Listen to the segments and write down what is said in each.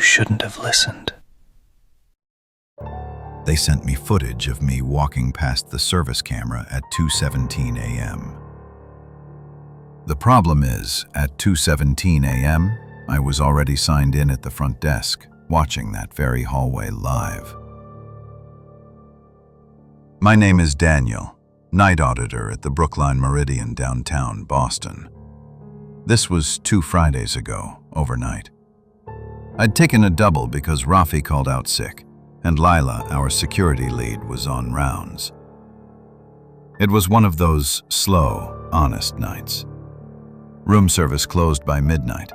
You shouldn't have listened. They sent me footage of me walking past the service camera at 2:17 a.m. The problem is, at 2:17 a.m., I was already signed in at the front desk, watching that very hallway live. My name is Daniel, night auditor at the Brookline Meridian downtown Boston. This was 2 Fridays ago, overnight. I'd taken a double because Rafi called out sick, and Lila, our security lead, was on rounds. It was one of those slow, honest nights. Room service closed by midnight,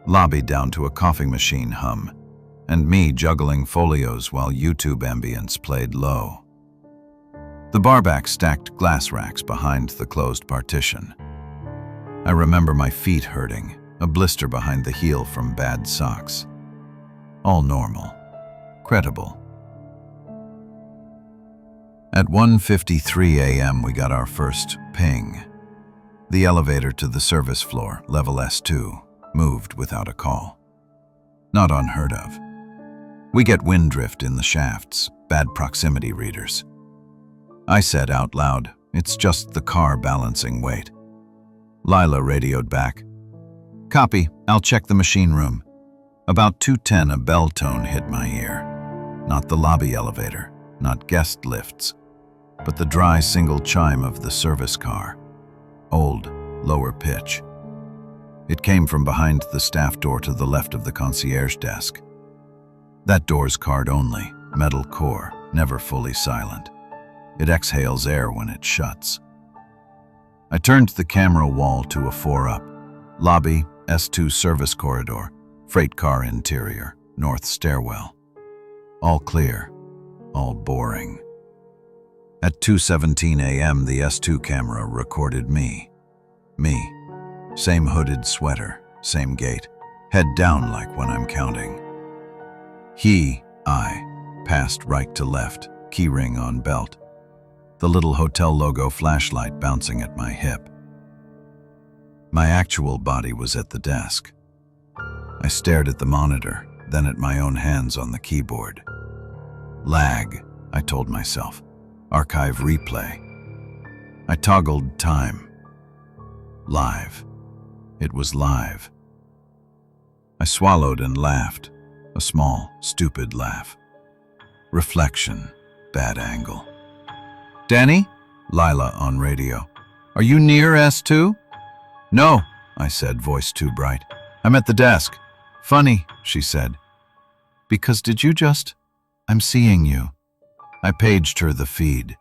lobby down to a coffee machine hum, and me juggling folios while YouTube ambience played low. The barback stacked glass racks behind the closed partition. I remember my feet hurting, a blister behind the heel from bad socks. All normal, credible. At 1:53 a.m. we got our first ping. The elevator to the service floor, level S2, moved without a call. Not unheard of. We get wind drift in the shafts, bad proximity readers. I said out loud, "It's just the car balancing weight." Lila radioed back, "Copy, I'll check the machine room." About 2:10 a bell tone hit my ear. Not the lobby elevator, not guest lifts, but the dry single chime of the service car. Old, lower pitch. It came from behind the staff door to the left of the concierge desk. That door's card only, metal core, never fully silent. It exhales air when it shuts. I turned the camera wall to a 4-up. Lobby, S2 service corridor, freight car interior, north stairwell. All clear, all boring. At 2:17 a.m. the S2 camera recorded me. Me. Same hooded sweater, same gait, head down like when I'm counting. I, passed right to left, keyring on belt. The little hotel logo flashlight bouncing at my hip. My actual body was at the desk. I stared at the monitor, then at my own hands on the keyboard. Lag, I told myself. Archive replay. I toggled time. Live. It was live. I swallowed and laughed. A small, stupid laugh. Reflection. Bad angle. "Danny?" Lila on radio. "Are you near S2? "No," I said, voice too bright. "I'm at the desk." "Funny," she said. "Because did you just... I'm seeing you." I paged her the feed.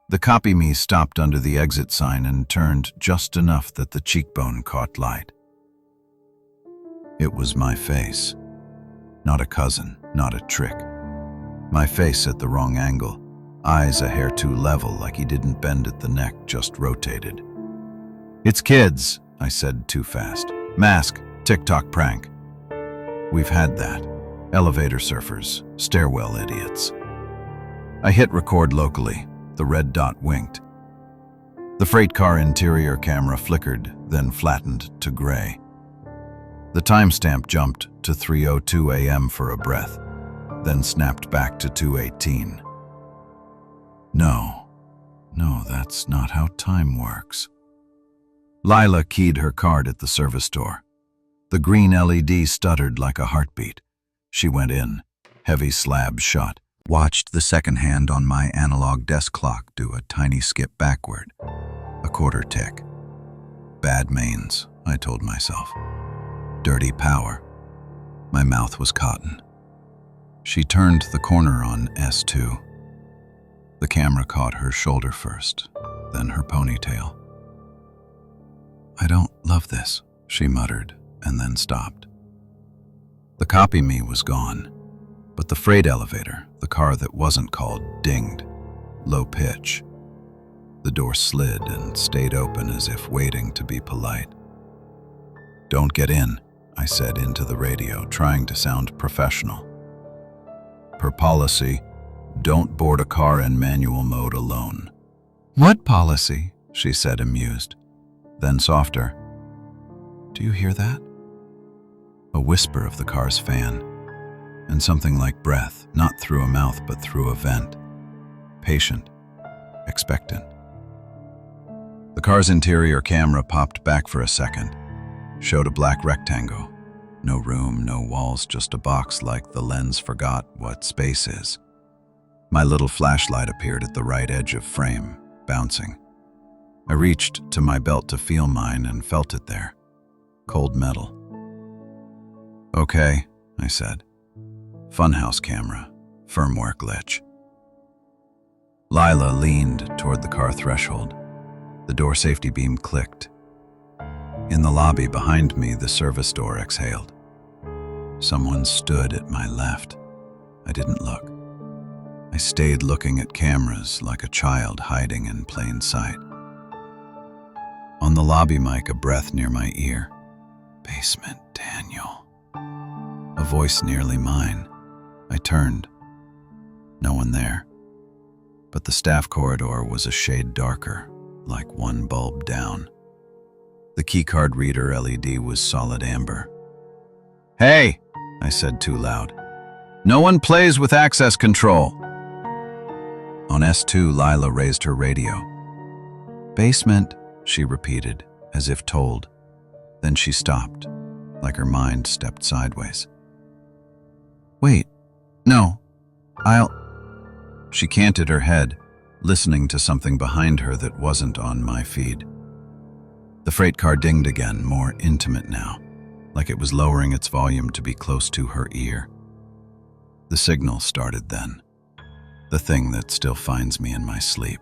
The copy me stopped under the exit sign and turned just enough that the cheekbone caught light. It was my face. Not a cousin, not a trick. My face at the wrong angle, eyes a hair too level like he didn't bend at the neck, just rotated. "It's kids," I said too fast. "Mask, TikTok prank." We've had that. Elevator surfers, stairwell idiots. I hit record locally. The red dot winked. The freight car interior camera flickered, then flattened to gray. The timestamp jumped to 3:02 a.m. for a breath, then snapped back to 2:18. No, that's not how time works. Lila keyed her card at the service door. The green LED stuttered like a heartbeat. She went in, heavy slab shut. Watched the second hand on my analog desk clock do a tiny skip backward. A quarter tick. Bad mains, I told myself. Dirty power. My mouth was cotton. She turned the corner on S2. The camera caught her shoulder first, then her ponytail. "I don't love this," she muttered, and then stopped. The copy me was gone, but the freight elevator, the car that wasn't called, dinged, low pitch. The door slid and stayed open as if waiting to be polite. "Don't get in," I said into the radio, trying to sound professional. "Per policy, don't board a car in manual mode alone." "What policy?" she said, amused. Then softer, "Do you hear that?" A whisper of the car's fan. and something like breath, not through a mouth but through a vent. Patient, expectant. The car's interior camera popped back for a second, showed a black rectangle. No room, no walls, just a box like the lens forgot what space is. My little flashlight appeared at the right edge of frame, bouncing. I reached to my belt to feel mine and felt it there. Cold metal. "Okay," I said. "Funhouse camera, firmware glitch." Lila leaned toward the car threshold. The door safety beam clicked. In the lobby behind me, the service door exhaled. Someone stood at my left. I didn't look. I stayed looking at cameras like a child hiding in plain sight. On the lobby mic, a breath near my ear. "Basement, Daniel." A voice nearly mine. I turned. No one there. But the staff corridor was a shade darker, like one bulb down. The keycard reader LED was solid amber. "Hey," I said too loud. "No one plays with access control." On S2, Lila raised her radio. "Basement," she repeated, as if told. Then she stopped, like her mind stepped sideways. "Wait, no, I'll..." She canted her head, listening to something behind her that wasn't on my feed. The freight car dinged again, more intimate now, like it was lowering its volume to be close to her ear. The signal started then, the thing that still finds me in my sleep,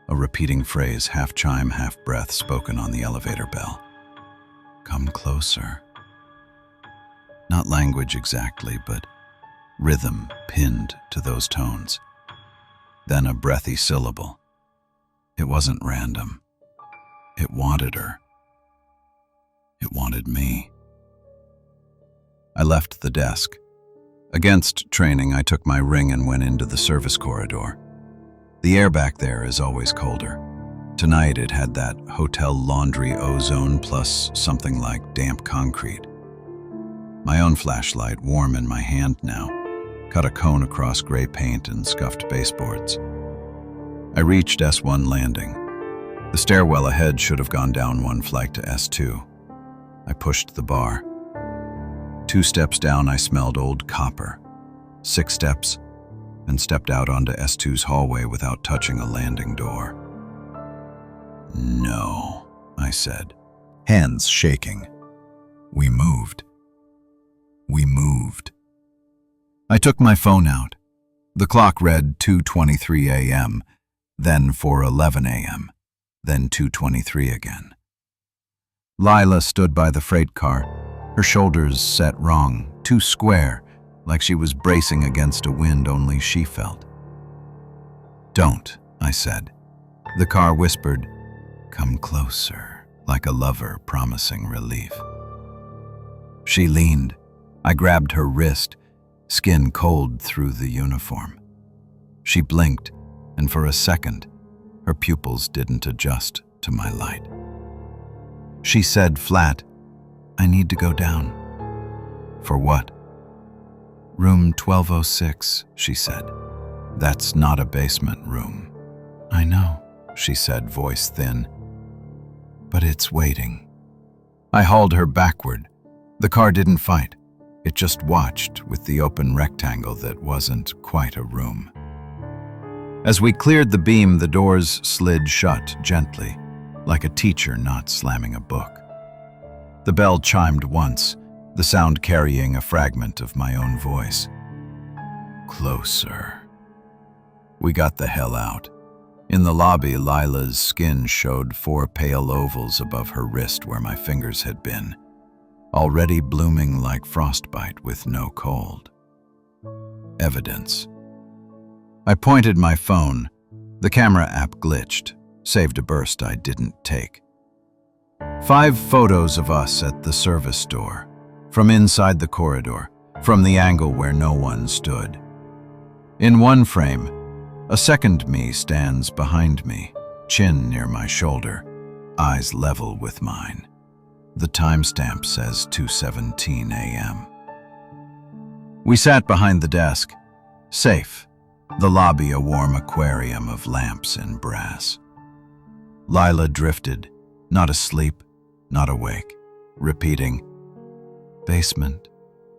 a repeating phrase, half chime, half breath, spoken on the elevator bell. "Come closer." Not language exactly, but rhythm pinned to those tones. Then a breathy syllable. It wasn't random. It wanted her. It wanted me. I left the desk. Against training, I took my ring and went into the service corridor. The air back there is always colder. Tonight it had that hotel laundry ozone plus something like damp concrete. My own flashlight, warm in my hand now, cut a cone across gray paint and scuffed baseboards. I reached S1 landing. The stairwell ahead should have gone down one flight to S2. I pushed the bar. 2 steps down, I smelled old copper. 6 steps, and stepped out onto S2's hallway without touching a landing door. "No," I said, hands shaking. We moved. We moved. I took my phone out. The clock read 2:23 a.m., then 4:11 a.m., then 2:23 again. Lila stood by the freight car, her shoulders set wrong, too square, like she was bracing against a wind only she felt. "Don't," I said. The car whispered, "Come closer," like a lover promising relief. She leaned. I grabbed her wrist, skin cold through the uniform. She blinked, and for a second, her pupils didn't adjust to my light. She said flat, "I need to go down." "For what?" "Room 1206, she said. "That's not a basement room." "I know," she said, voice thin. "But it's waiting." I hauled her backward. The car didn't fight. It just watched with the open rectangle that wasn't quite a room. As we cleared the beam, the doors slid shut gently, like a teacher not slamming a book. The bell chimed once, the sound carrying a fragment of my own voice. "Closer." We got the hell out. In the lobby, Lila's skin showed 4 pale ovals above her wrist where my fingers had been, already blooming like frostbite with no cold. Evidence. I pointed my phone. The camera app glitched, saved a burst I didn't take. 5 photos of us at the service door, from inside the corridor, from the angle where no one stood. In one frame, a second me stands behind me, chin near my shoulder, eyes level with mine. The timestamp says 2:17 a.m. We sat behind the desk, safe, the lobby a warm aquarium of lamps and brass. Lila drifted, not asleep, not awake, repeating, "Basement,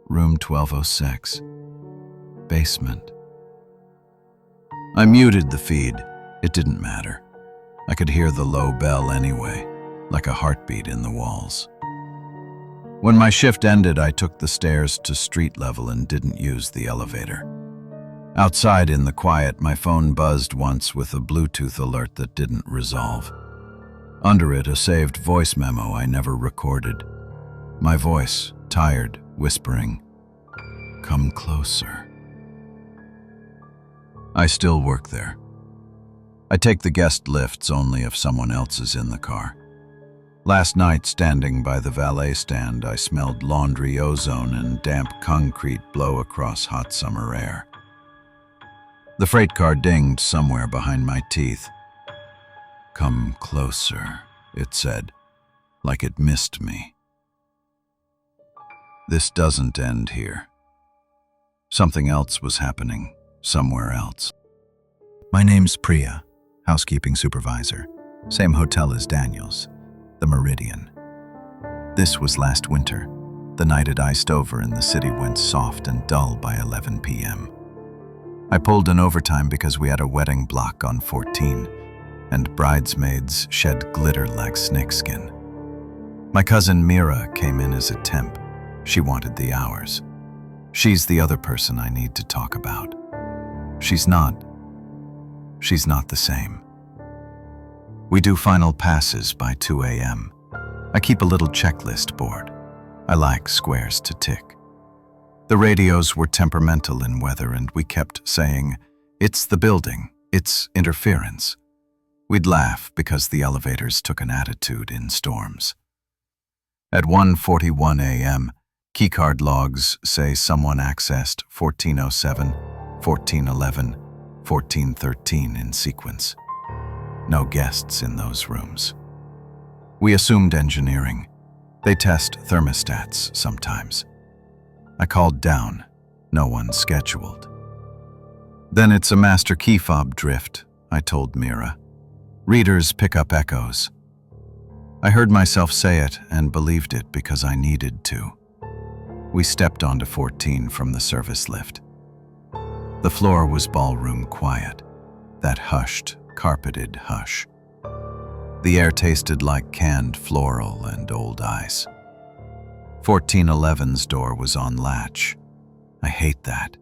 room 1206, basement." I muted the feed. It didn't matter. I could hear the low bell anyway, like a heartbeat in the walls. When my shift ended, I took the stairs to street level and didn't use the elevator. Outside in the quiet, my phone buzzed once with a Bluetooth alert that didn't resolve. Under it, a saved voice memo I never recorded. My voice, tired, whispering, "Come closer." I still work there. I take the guest lifts only if someone else is in the car. Last night, standing by the valet stand, I smelled laundry ozone and damp concrete blow across hot summer air. The freight car dinged somewhere behind my teeth. "Come closer," it said, like it missed me. This doesn't end here. Something else was happening somewhere else. My name's Priya, housekeeping supervisor. Same hotel as Daniel's, the Meridian. This was last winter. The night it iced over and the city went soft and dull by 11 p.m. I pulled an overtime because we had a wedding block on 14, and bridesmaids shed glitter like snakeskin. My cousin Mira came in as a temp. She wanted the hours. She's the other person I need to talk about. She's not the same. We do final passes by 2 a.m. I keep a little checklist board. I like squares to tick. The radios were temperamental in weather, and we kept saying, "It's the building, it's interference." We'd laugh because the elevators took an attitude in storms. At 1:41 a.m., keycard logs say someone accessed 1407, 1411, 1413 in sequence. No guests in those rooms. We assumed engineering. They test thermostats sometimes. I called down. No one scheduled. Then it's a master key fob drift, I told Mira. Readers pick up echoes. I heard myself say it and believed it because I needed to. We stepped onto 14 from the service lift. The floor was ballroom quiet, that hushed, carpeted hush. The air tasted like canned floral and old ice. 1411's door was on latch. I hate that.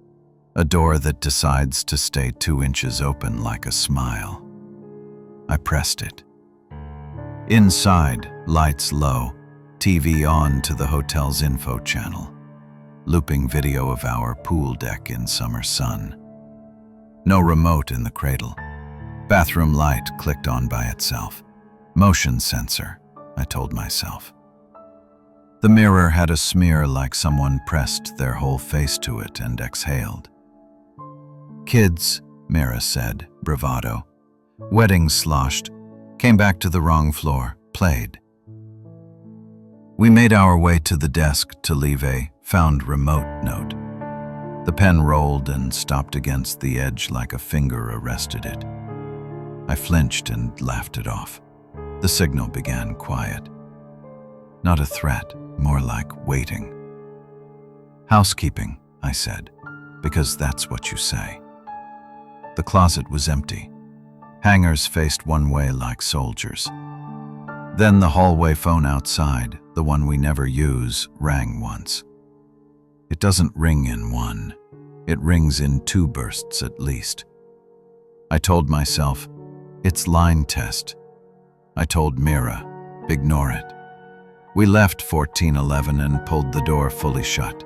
A door that decides to stay 2 inches open like a smile. I pressed it. Inside, lights low, TV on to the hotel's info channel, looping video of our pool deck in summer sun. No remote in the cradle. Bathroom light clicked on by itself. Motion sensor, I told myself. The mirror had a smear like someone pressed their whole face to it and exhaled. "Kids," Mira said, bravado. Weddings sloshed, came back to the wrong floor, played. We made our way to the desk to leave a found remote note. The pen rolled and stopped against the edge like a finger arrested it. I flinched and laughed it off. The signal began quiet. Not a threat, more like waiting. "Housekeeping," I said, because that's what you say. The closet was empty. Hangers faced one way like soldiers. Then the hallway phone outside, the one we never use, rang once. It doesn't ring in one. It rings in 2 bursts at least. I told myself, it's line test. I told Mira, ignore it. We left 1411 and pulled the door fully shut.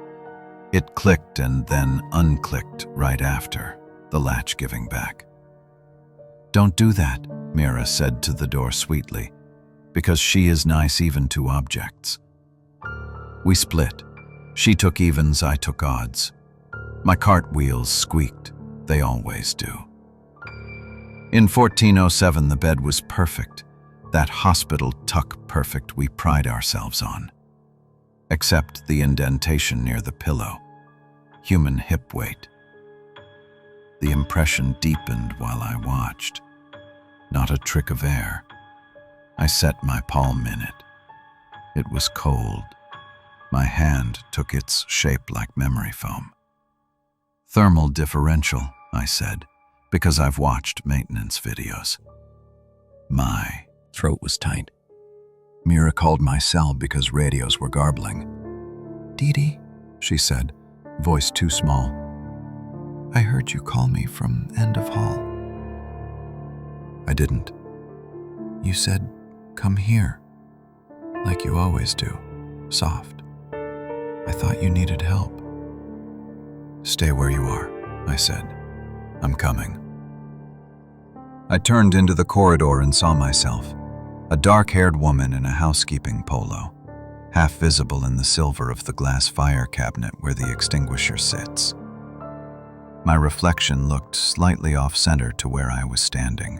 It clicked and then unclicked right after, the latch giving back. "Don't do that," Mira said to the door sweetly, because she is nice even to objects. We split. She took evens, I took odds. My cartwheels squeaked. They always do. In 1407, the bed was perfect. That hospital tuck perfect we pride ourselves on. Except the indentation near the pillow. human hip weight. The impression deepened while I watched. Not a trick of air. I set my palm in it. It was cold. My hand took its shape like memory foam. Thermal differential, I said, because I've watched maintenance videos. My throat was tight. Mira called my cell because radios were garbling. "Dee Dee," she said, voice too small. "I heard you call me from end of hall." I didn't. You said, "Come here," like you always do, soft. I thought you needed help. "Stay where you are," I said. "I'm coming." I turned into the corridor and saw myself, a dark-haired woman in a housekeeping polo, half visible in the silver of the glass fire cabinet where the extinguisher sits. My reflection looked slightly off-center to where I was standing.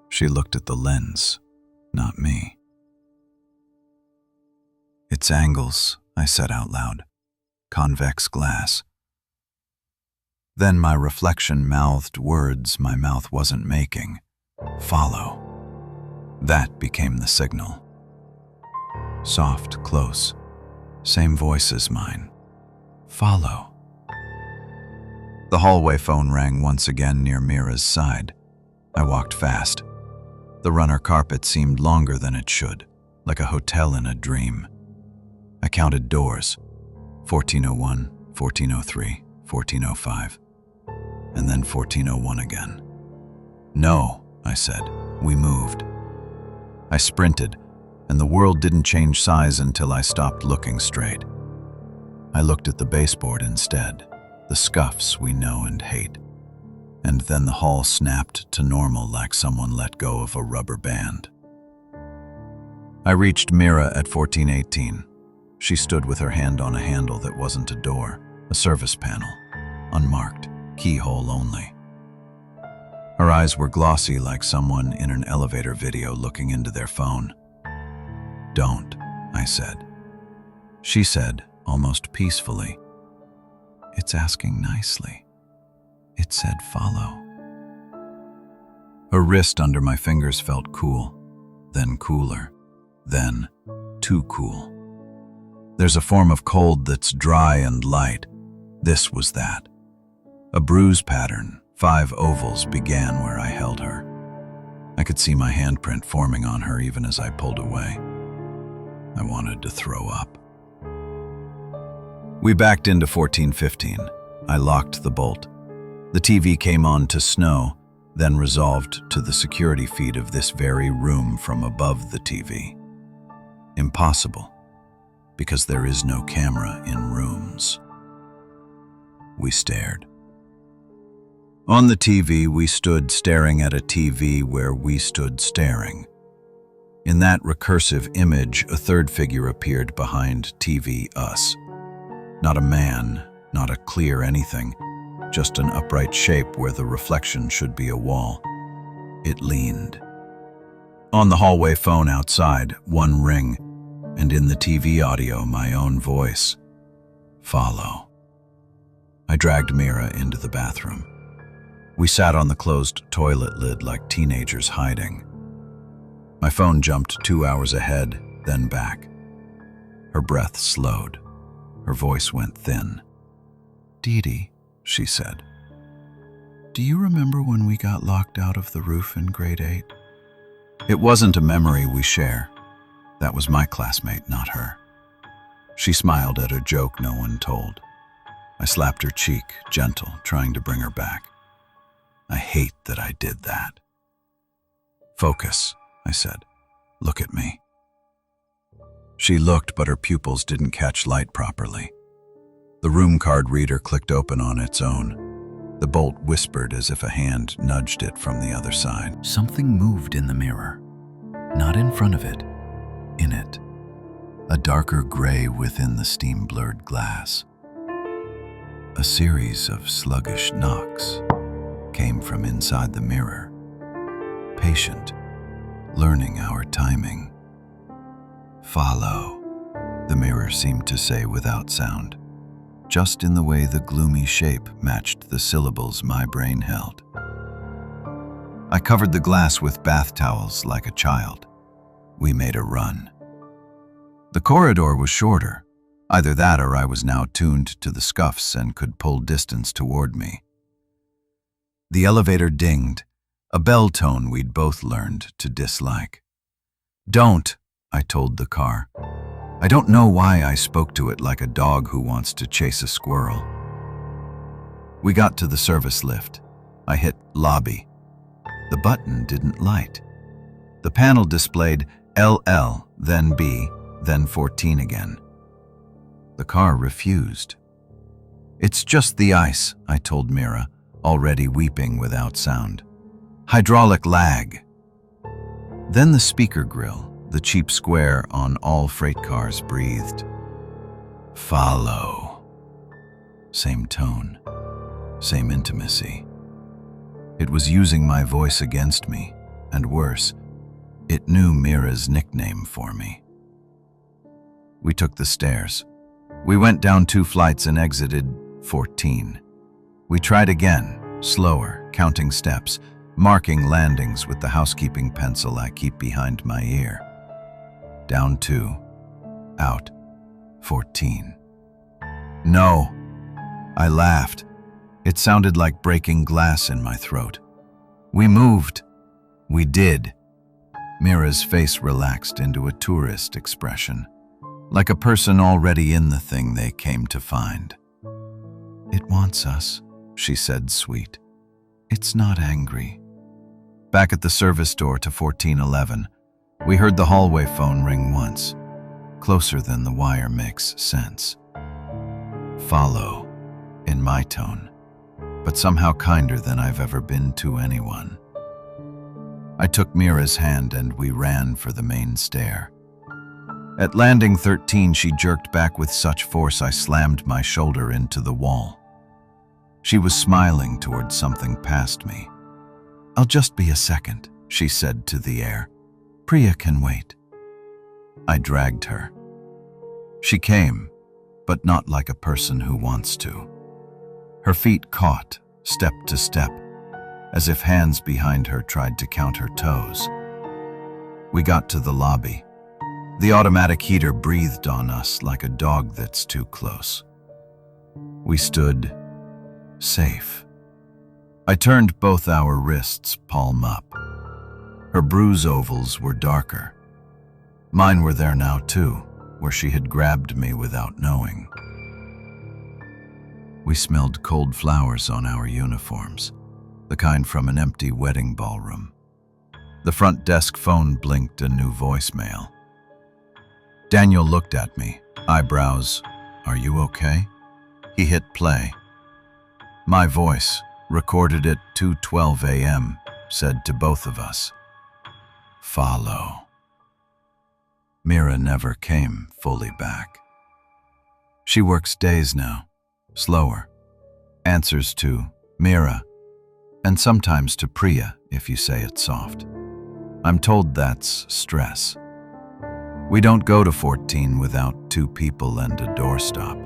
She looked at the lens, not me. "It's angles," I said out loud. "Convex glass." Then my reflection mouthed words my mouth wasn't making. "Follow." That became the signal. Soft, close, same voice as mine. "Follow." The hallway phone rang once again near Mira's side. I walked fast. The runner carpet seemed longer than it should, like a hotel in a dream. I counted doors, 1401, 1403, 1405, and then 1401 again. "No," I said. "We moved." I sprinted, and the world didn't change size until I stopped looking straight. I looked at the baseboard instead, the scuffs we know and hate. And then the hall snapped to normal like someone let go of a rubber band. I reached Mira at 1418. She stood with her hand on a handle that wasn't a door, a service panel, unmarked, keyhole only. Her eyes were glossy like someone in an elevator video looking into their phone. "Don't," I said. She said, almost peacefully, "It's asking nicely. It said follow." Her wrist under my fingers felt cool, then cooler, then too cool. There's a form of cold that's dry and light. This was that. A bruise pattern, 5 ovals, began where I held her. I could see my handprint forming on her even as I pulled away. I wanted to throw up. We backed into 1415. I locked the bolt. The TV came on to snow, then resolved to the security feed of this very room from above the TV. Impossible, because there is no camera in rooms. We stared. On the TV, we stood staring at a TV where we stood staring. In that recursive image, a third figure appeared behind TV us. Not a man, not a clear anything, just an upright shape where the reflection should be a wall. It leaned. On the hallway phone outside, one ring, and in the TV audio, my own voice. "Follow." I dragged Mira into the bathroom. We sat on the closed toilet lid like teenagers hiding. My phone jumped 2 hours ahead, then back. Her breath slowed. Her voice went thin. "Dee Dee," she said, "do you remember when we got locked out of the roof in grade 8? It wasn't a memory we share. That was my classmate, not her. She smiled at a joke no one told. I slapped her cheek, gentle, trying to bring her back. I hate that I did that. "Focus," I said. "Look at me." She looked, but her pupils didn't catch light properly. The room card reader clicked open on its own. The bolt whispered as if a hand nudged it from the other side. Something moved in the mirror. Not in front of it, in it. A darker gray within the steam-blurred glass. A series of sluggish knocks came from inside the mirror. Patient, learning our timing. "Follow," the mirror seemed to say without sound. just in the way the gloomy shape matched the syllables my brain held. I covered the glass with bath towels like a child. We made a run. The corridor was shorter. Either that or I was now tuned to the scuffs and could pull distance toward me. The elevator dinged, a bell tone we'd both learned to dislike. "Don't," I told the car. I don't know why I spoke to it like a dog who wants to chase a squirrel. We got to the service lift. I hit lobby. The button didn't light. The panel displayed LL, then B, then 14 again. The car refused. "It's just the ice," I told Mira, already weeping without sound. "Hydraulic lag." Then the speaker grill, the cheap square on all freight cars, breathed. "Follow." Same tone, same intimacy. It was using my voice against me, and worse, it knew Mira's nickname for me. We took the stairs. We went down 2 flights and exited 14. We tried again, slower, counting steps, marking landings with the housekeeping pencil I keep behind my ear. Down 2, out 14. "No," I laughed. It sounded like breaking glass in my throat. "We moved." "We did." Mira's face relaxed into a tourist expression, like a person already in the thing they came to find. "It wants us," she said, sweet. "It's not angry." Back at the service door to 1411, we heard the hallway phone ring once, closer than the wire makes sense. "Follow," in my tone, but somehow kinder than I've ever been to anyone. I took Mira's hand and we ran for the main stair. At landing 13, she jerked back with such force I slammed my shoulder into the wall. She was smiling toward something past me. "I'll just be a second," she said to the air. "Priya can wait." I dragged her. She came, but not like a person who wants to. Her feet caught, step to step, as if hands behind her tried to count her toes. We got to the lobby. The automatic heater breathed on us like a dog that's too close. We stood safe. I turned both our wrists palm up. Her bruise ovals were darker. Mine were there now too, where she had grabbed me without knowing. We smelled cold flowers on our uniforms, the kind from an empty wedding ballroom. The front desk phone blinked a new voicemail. Daniel looked at me, eyebrows. "Are you okay?" He hit play. My voice, recorded at 2:12 a.m., said to both of us, "Follow." Mira never came fully back. She works days now, slower, answers to Mira, and sometimes to Priya if you say it soft. I'm told that's stress. We don't go to 14 without 2 people and a doorstop.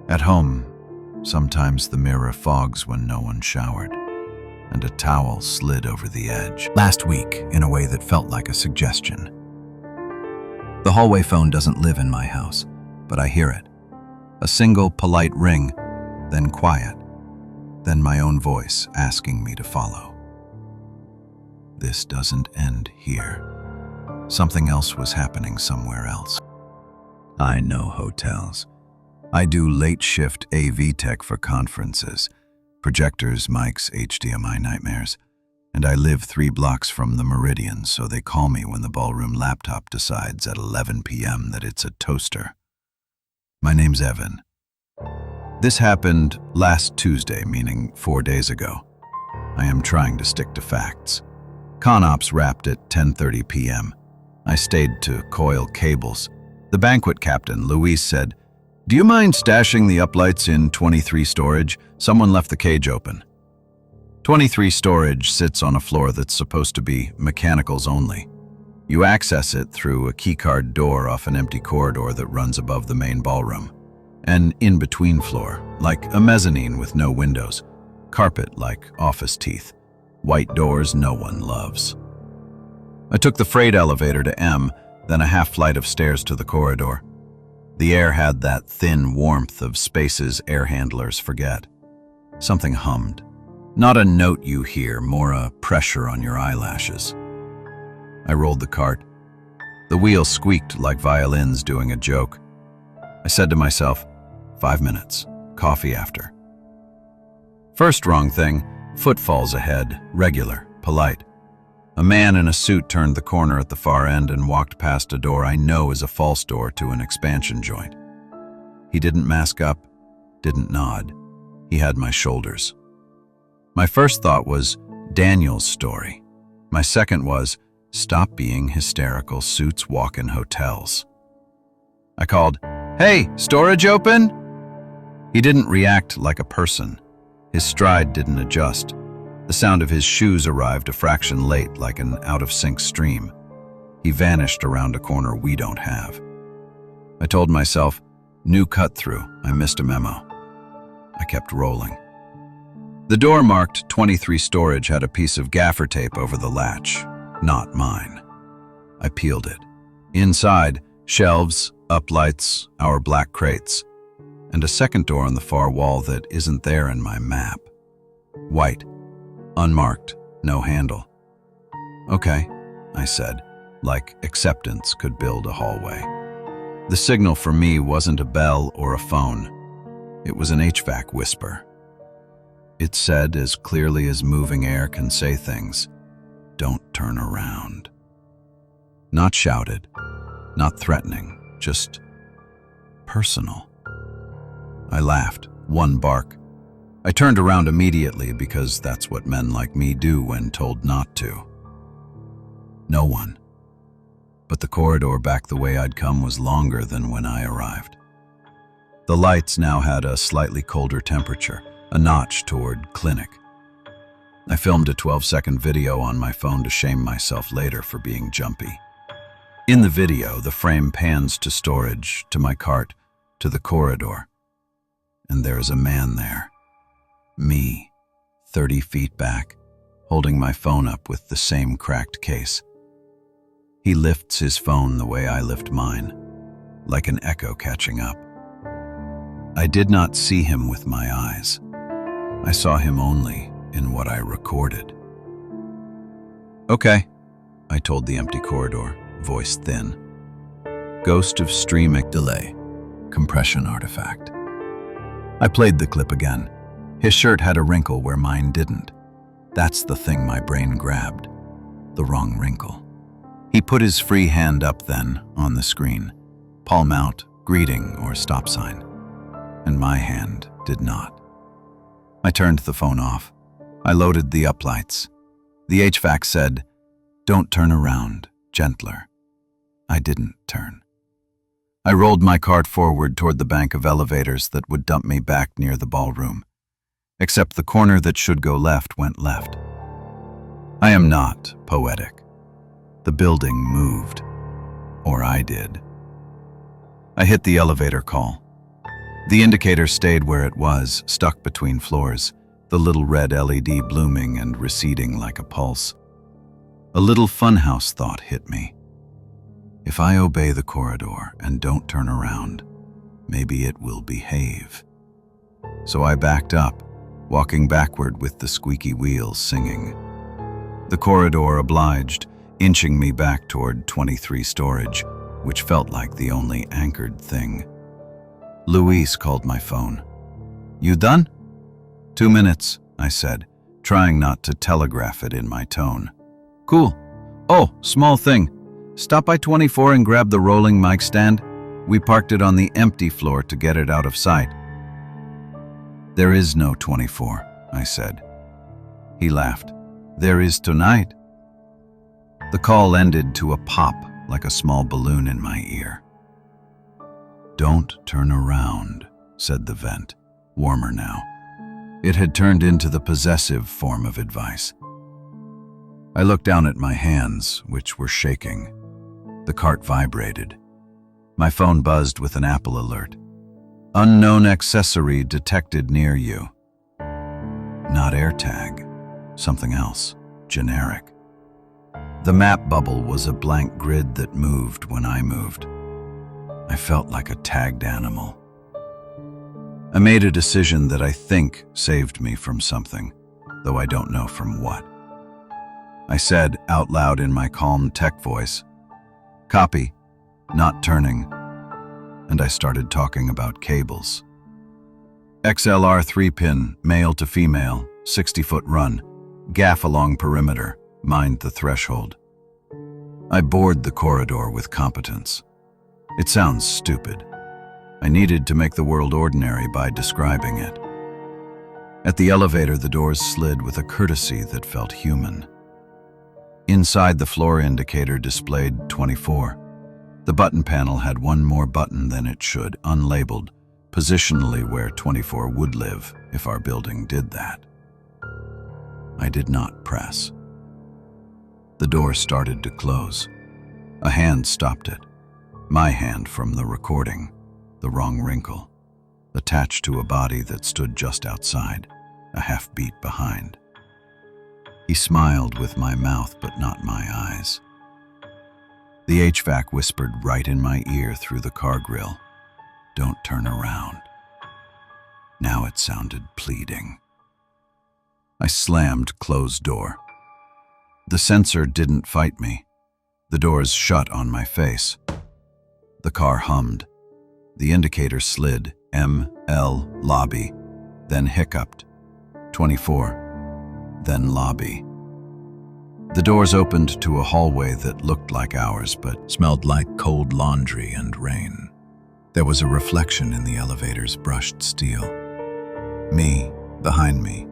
At home, sometimes the mirror fogs when no one showered, and a towel slid over the edge. Last week, in a way that felt like a suggestion. The hallway phone doesn't live in my house, but I hear it. A single polite ring, then quiet, then my own voice asking me to follow. This doesn't end here. Something else was happening somewhere else. I know hotels. I do late shift AV tech for conferences, projectors, mics, HDMI nightmares, and I live 3 blocks from the Meridian, so they call me when the ballroom laptop decides at 11 p.m. that it's a toaster. My name's Evan. This happened last Tuesday, meaning 4 days ago. I am trying to stick to facts. ConOps wrapped at 10:30 p.m. I stayed to coil cables. The banquet captain, Luis, said, "Do you mind stashing the uplights in 23 storage? Someone left the cage open." 23 storage sits on a floor that's supposed to be mechanicals only. You access it through a keycard door off an empty corridor that runs above the main ballroom. An in-between floor, like a mezzanine with no windows. Carpet like office teeth. White doors no one loves. I took the freight elevator to M, then a half flight of stairs to the corridor. The air had that thin warmth of spaces air handlers forget. Something hummed. Not a note you hear, more a pressure on your eyelashes. I rolled the cart. The wheels squeaked like violins doing a joke. I said to myself, 5 minutes, coffee after. First wrong thing, footfalls ahead, regular, polite. A man in a suit turned the corner at the far end and walked past a door I know is a false door to an expansion joint. He didn't mask up, didn't nod. He had my shoulders. My first thought was Daniel's story. My second was, stop being hysterical, suits walk in hotels. I called, "Hey, storage open?" He didn't react like a person. His stride didn't adjust. The sound of his shoes arrived a fraction late, like an out-of-sync stream. He vanished around a corner we don't have. I told myself, new cut-through, I missed a memo. I kept rolling. The door marked 23 storage had a piece of gaffer tape over the latch. Not mine. I peeled it. Inside, shelves, uplights, our black crates, and a second door on the far wall that isn't there in my map. White, unmarked, no handle. Okay, I said, like acceptance could build a hallway. The signal for me wasn't a bell or a phone. It was an HVAC whisper. It said, as clearly as moving air can say things, don't turn around. Not shouted, not threatening, just personal. I laughed, one bark. I turned around immediately because that's what men like me do when told not to. No one. But the corridor back the way I'd come was longer than when I arrived. The lights now had a slightly colder temperature, a notch toward clinic. I filmed a 12-second video on my phone to shame myself later for being jumpy. In the video, the frame pans to storage, to my cart, to the corridor. And there is a man there. Me, 30 feet back, holding my phone up with the same cracked case. He lifts his phone the way I lift mine, like an echo catching up. I did not see him with my eyes. I saw him only in what I recorded. Okay, I told the empty corridor, voice thin. Ghost of streaming delay, compression artifact. I played the clip again. His shirt had a wrinkle where mine didn't. That's the thing my brain grabbed, the wrong wrinkle. He put his free hand up then, on the screen, palm out, greeting or stop sign. And my hand did not. I turned the phone off. I loaded the uplights. The HVAC said, don't turn around, gentler. I didn't turn. I rolled my cart forward toward the bank of elevators that would dump me back near the ballroom. Except the corner that should go left went left. I am not poetic. The building moved. Or I did. I hit the elevator call. The indicator stayed where it was, stuck between floors, the little red LED blooming and receding like a pulse. A little funhouse thought hit me. If I obey the corridor and don't turn around, maybe it will behave. So I backed up, walking backward with the squeaky wheels singing. The corridor obliged, inching me back toward 23 storage, which felt like the only anchored thing. Luis called my phone. You done? 2 minutes, I said, trying not to telegraph it in my tone. Cool. Oh, small thing. Stop by 24 and grab the rolling mic stand. We parked it on the empty floor to get it out of sight. There is no 24, I said. He laughed. There is tonight. The call ended to a pop like a small balloon in my ear. Don't turn around, said the vent, warmer now. It had turned into the possessive form of advice. I looked down at my hands, which were shaking. The cart vibrated. My phone buzzed with an Apple alert. Unknown accessory detected near you. Not AirTag, something else, generic. The map bubble was a blank grid that moved when I moved. I felt like a tagged animal. I made a decision that I think saved me from something, though I don't know from what. I said out loud in my calm tech voice, "Copy, not turning," and I started talking about cables. XLR 3-pin, male to female, 60-foot run, gaff along perimeter, mind the threshold. I bored the corridor with competence. It sounds stupid. I needed to make the world ordinary by describing it. At the elevator, the doors slid with a courtesy that felt human. Inside, the floor indicator displayed 24. The button panel had one more button than it should, unlabeled, positionally where 24 would live if our building did that. I did not press. The door started to close. A hand stopped it. My hand from the recording, the wrong wrinkle, attached to a body that stood just outside, a half beat behind. He smiled with my mouth but not my eyes. The HVAC whispered right in my ear through the car grill, "Don't turn around." Now it sounded pleading. I slammed closed door. The sensor didn't fight me. The doors shut on my face. The car hummed. The indicator slid, ML lobby, then hiccuped, 24, then lobby. The doors opened to a hallway that looked like ours but smelled like cold laundry and rain. There was a reflection in the elevator's brushed steel. Me, behind me,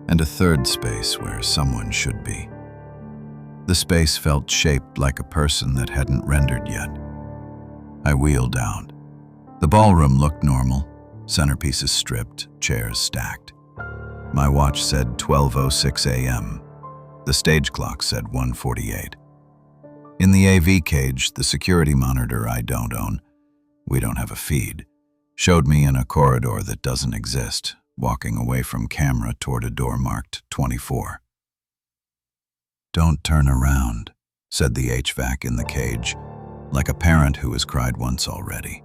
and a third space where someone should be. The space felt shaped like a person that hadn't rendered yet. I wheeled out. The ballroom looked normal, centerpieces stripped, chairs stacked. My watch said 12:06 a.m. The stage clock said 1:48. In the AV cage, the security monitor I don't own, we don't have a feed, showed me in a corridor that doesn't exist, walking away from camera toward a door marked 24. "Don't turn around," said the HVAC in the cage, like a parent who has cried once already.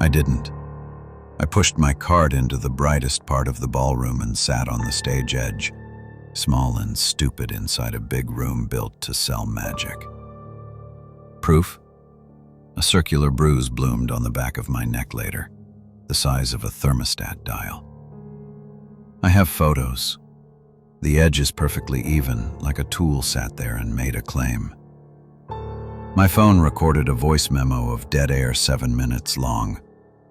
I didn't. I pushed my cart into the brightest part of the ballroom and sat on the stage edge, small and stupid inside a big room built to sell magic. Proof? A circular bruise bloomed on the back of my neck later, the size of a thermostat dial. I have photos. The edge is perfectly even, like a tool sat there and made a claim. My phone recorded a voice memo of dead air 7 minutes long,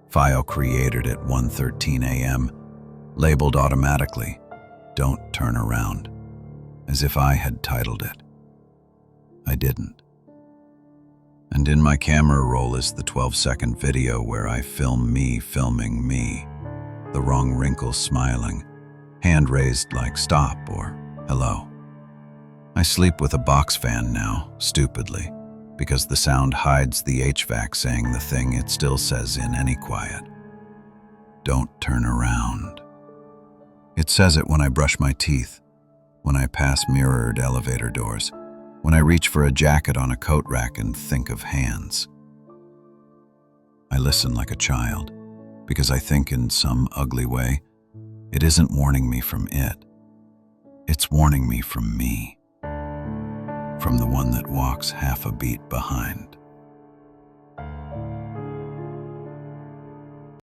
file created at 1:13 a.m., labeled automatically, "Don't turn around," as if I had titled it. I didn't. And in my camera roll is the 12-second video where I film me filming me, the wrong wrinkle smiling, hand raised like stop or hello. I sleep with a box fan now, stupidly, because the sound hides the HVAC saying the thing it still says in any quiet. Don't turn around. It says it when I brush my teeth, when I pass mirrored elevator doors, when I reach for a jacket on a coat rack and think of hands. I listen like a child, because I think in some ugly way, it isn't warning me from it. It's warning me from me, from the one that walks half a beat behind.